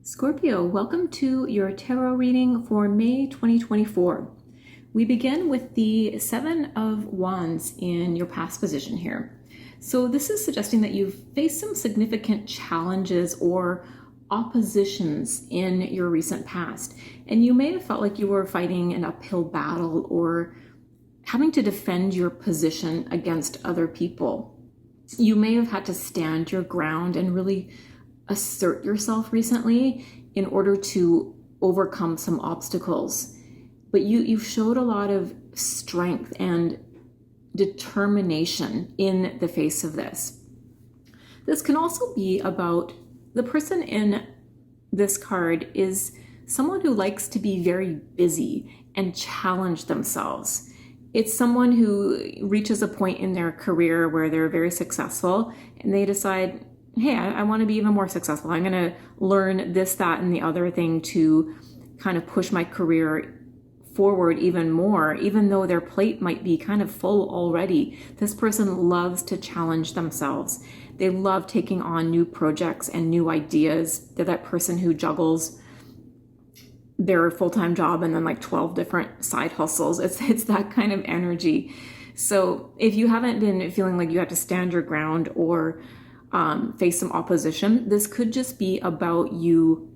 Scorpio, welcome to your tarot reading for May 2024. We begin with the Seven of Wands in your past position here. So this is suggesting that you've faced some significant challenges or oppositions in your recent past. And you may have felt like you were fighting an uphill battle or having to defend your position against other people. You may have had to stand your ground and really assert yourself recently in order to overcome some obstacles. But you showed a lot of strength and determination in the face of this. This can also be about the person in this card is someone who likes to be very busy and challenge themselves. It's someone who reaches a point in their career where they're very successful and they decide, hey, I want to be even more successful. I'm going to learn this, that, and the other thing to kind of push my career forward even more, even though their plate might be kind of full already. This person loves to challenge themselves. They love taking on new projects and new ideas. They're that person who juggles their full-time job and then like 12 different side hustles. It's that kind of energy. So if you haven't been feeling like you have to stand your ground or face some opposition, this could just be about you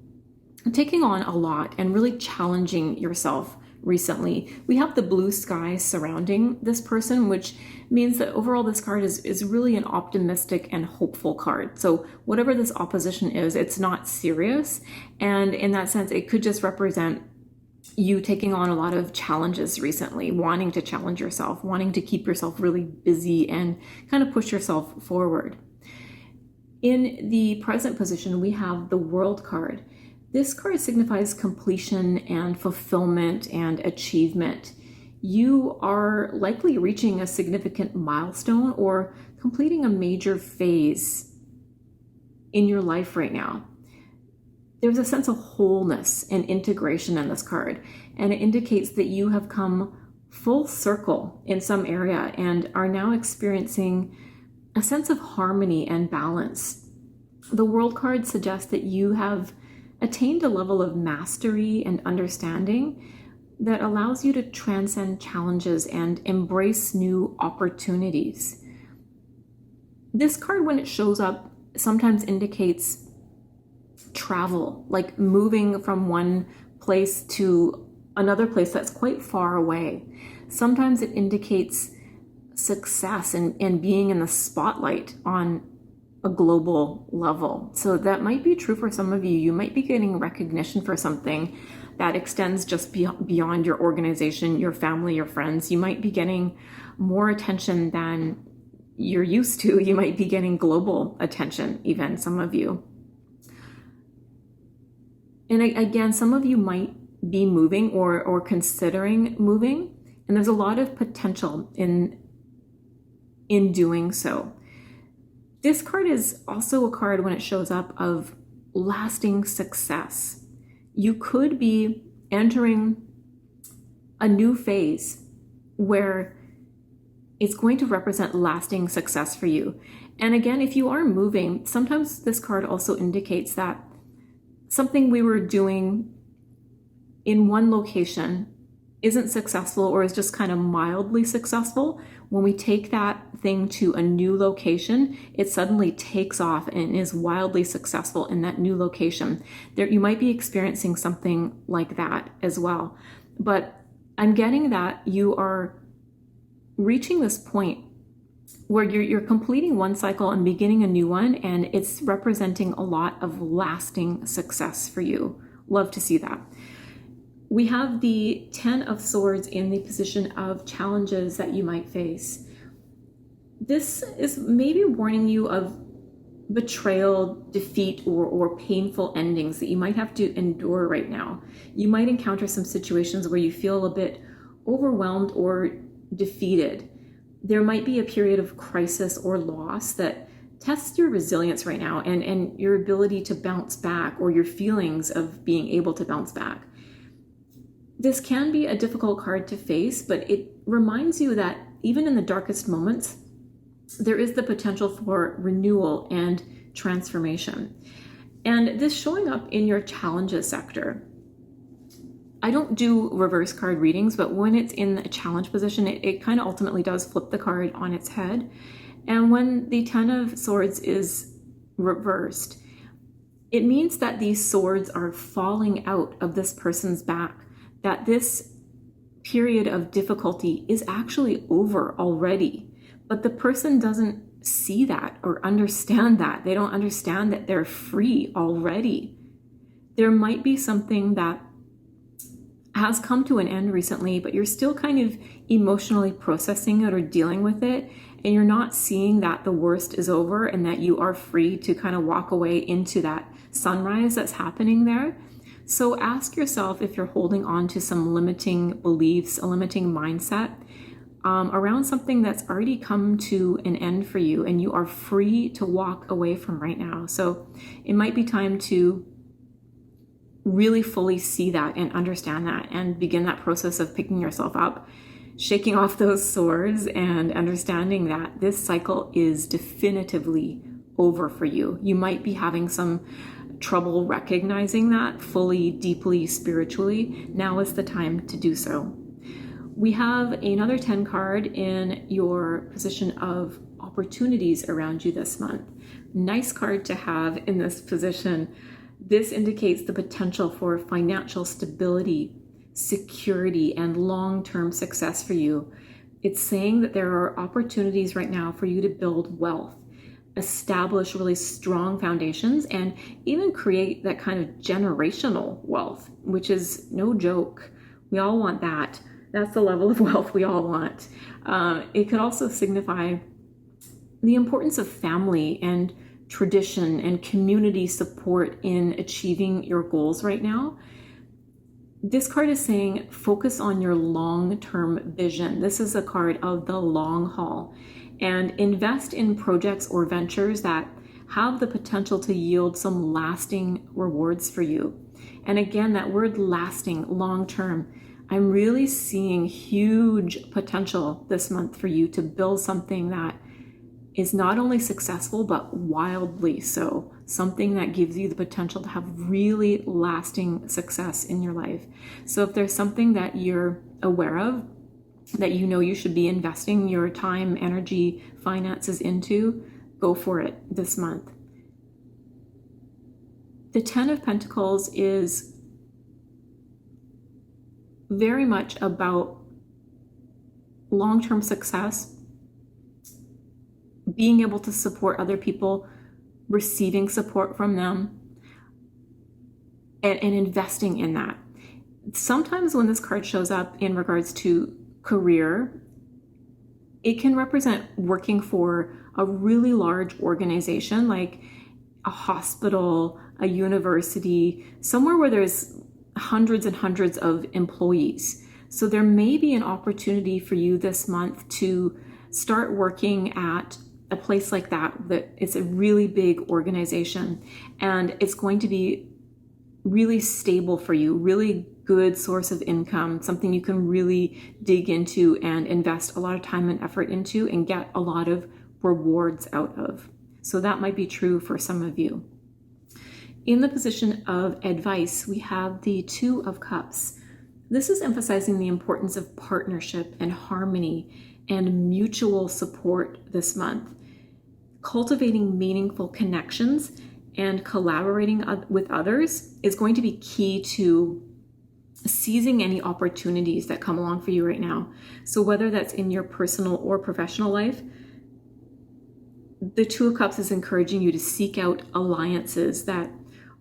taking on a lot and really challenging yourself recently. We have the blue sky surrounding this person, which means that overall this card is really an optimistic and hopeful card. So whatever this opposition is, it's not serious. And in that sense, it could just represent you taking on a lot of challenges recently, wanting to challenge yourself, wanting to keep yourself really busy and kind of push yourself forward. In the present position, we have the World card. This card signifies completion and fulfillment and achievement. You are likely reaching a significant milestone or completing a major phase in your life right now. There's a sense of wholeness and integration in this card, and it indicates that you have come full circle in some area and are now experiencing a sense of harmony and balance. The World card suggests that you have attained a level of mastery and understanding that allows you to transcend challenges and embrace new opportunities. This card, when it shows up, sometimes indicates travel, like moving from one place to another place that's quite far away. Sometimes it indicates success and being in the spotlight on a global level. So that might be true for some of you. You might be getting recognition for something that extends just beyond your organization, your family, your friends. You might be getting more attention than you're used to. You might be getting global attention, even some of you. And again, some of you might be moving or considering moving, and there's a lot of potential in doing so. This card is also a card, when it shows up, of lasting success. You could be entering a new phase where it's going to represent lasting success for you. And again, if you are moving, sometimes this card also indicates that something we were doing in one location isn't successful or is just kind of mildly successful. When we take that thing to a new location, it suddenly takes off and is wildly successful in that new location. You might be experiencing something like that as well. But I'm getting that you are reaching this point where you're completing one cycle and beginning a new one, and it's representing a lot of lasting success for you. Love to see that. We have the Ten of Swords in the position of challenges that you might face. This is maybe warning you of betrayal, defeat, or painful endings that you might have to endure right now. You might encounter some situations where you feel a bit overwhelmed or defeated. There might be a period of crisis or loss that tests your resilience right now and your ability to bounce back, or your feelings of being able to bounce back. This can be a difficult card to face, but it reminds you that even in the darkest moments, there is the potential for renewal and transformation. And this showing up in your challenges sector. I don't do reverse card readings, but when it's in a challenge position, it kind of ultimately does flip the card on its head. And when the Ten of Swords is reversed, it means that these swords are falling out of this person's back, that this period of difficulty is actually over already. But the person doesn't see that or understand that. They don't understand that they're free already. There might be something that has come to an end recently, but you're still kind of emotionally processing it or dealing with it, and you're not seeing that the worst is over and that you are free to kind of walk away into that sunrise that's happening there. So ask yourself if you're holding on to some limiting beliefs, a limiting mindset around something that's already come to an end for you and you are free to walk away from right now. So it might be time to really fully see that and understand that and begin that process of picking yourself up, shaking off those swords and understanding that this cycle is definitively over for you. You might be having some trouble recognizing that fully, deeply, spiritually. Now is the time to do so. We have another 10 card in your position of opportunities around you this month. Nice card to have in this position. This indicates the potential for financial stability, security, and long-term success for you. It's saying that there are opportunities right now for you to build wealth, establish really strong foundations, and even create that kind of generational wealth, which is no joke. We all want that. That's the level of wealth we all want. It could also signify the importance of family and tradition and community support in achieving your goals right now. This card is saying focus on your long-term vision. This is a card of the long haul, and invest in projects or ventures that have the potential to yield some lasting rewards for you. And again, that word lasting, long-term, I'm really seeing huge potential this month for you to build something that is not only successful, but wildly so. Something that gives you the potential to have really lasting success in your life. So if there's something that you're aware of, that you know you should be investing your time, energy, finances into, go for it this month. The 10 of Pentacles is very much about long-term success, being able to support other people, receiving support from them, and investing in that. Sometimes when this card shows up in regards to career, it can represent working for a really large organization like a hospital, a university, somewhere where there's hundreds and hundreds of employees. So there may be an opportunity for you this month to start working at a place like that it's a really big organization, and it's going to be really stable for you, really good source of income, something you can really dig into and invest a lot of time and effort into and get a lot of rewards out of. So that might be true for some of you. In the position of advice, we have the 2 of Cups. This is emphasizing the importance of partnership and harmony and mutual support this month. Cultivating meaningful connections and collaborating with others is going to be key to seizing any opportunities that come along for you right now. So whether that's in your personal or professional life, the 2 of Cups is encouraging you to seek out alliances that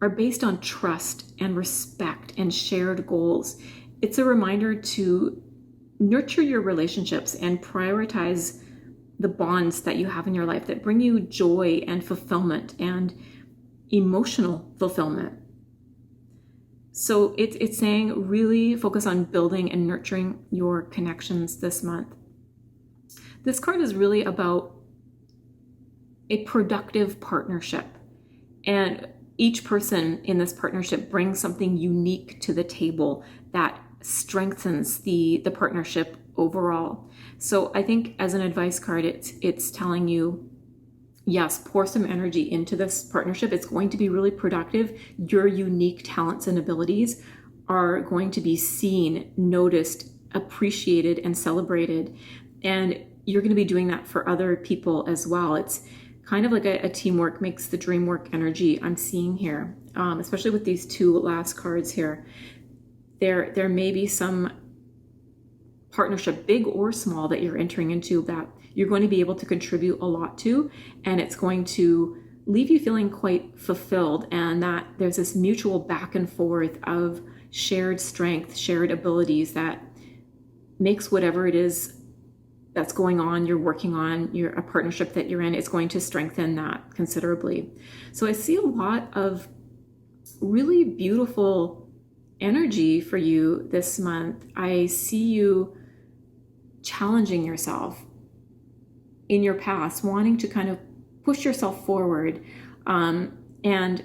are based on trust and respect and shared goals. It's a reminder to nurture your relationships and prioritize the bonds that you have in your life that bring you joy and fulfillment and emotional fulfillment. So it's saying really focus on building and nurturing your connections this month. This card is really about a productive partnership, and each person in this partnership brings something unique to the table that strengthens the partnership overall. So I think as an advice card, it's telling you yes, pour some energy into this partnership. It's going to be really productive. Your unique talents and abilities are going to be seen, noticed, appreciated, and celebrated. And you're going to be doing that for other people as well. It's kind of like a teamwork makes the dream work energy I'm seeing here, especially with these two last cards here. There may be some partnership, big or small, that you're entering into that you're going to be able to contribute a lot to, and it's going to leave you feeling quite fulfilled, and that there's this mutual back and forth of shared strength, shared abilities that makes whatever it is that's going on, you're working on, a partnership that you're in, it's going to strengthen that considerably. So I see a lot of really beautiful energy for you this month. I see you challenging yourself in your past, wanting to kind of push yourself forward, and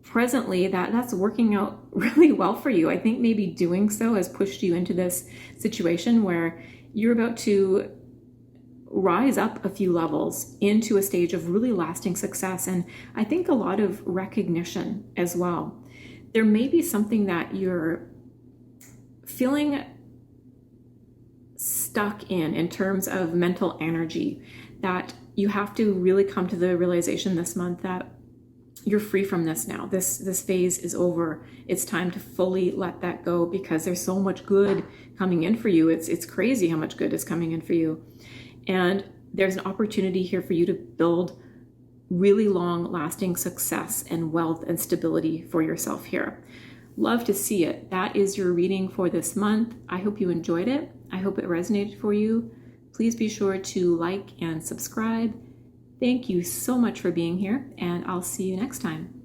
presently that's working out really well for you. I think maybe doing so has pushed you into this situation where you're about to rise up a few levels into a stage of really lasting success, and I think a lot of recognition as well. There may be something that you're feeling stuck in terms of mental energy, that you have to really come to the realization this month that you're free from this now. This phase is over. It's time to fully let that go, because there's so much good coming in for you. It's crazy how much good is coming in for you. And there's an opportunity here for you to build really long lasting success and wealth and stability for yourself here. Love to see it. That is your reading for this month. I hope you enjoyed it. I hope it resonated for you. Please be sure to like and subscribe. Thank you so much for being here, and I'll see you next time.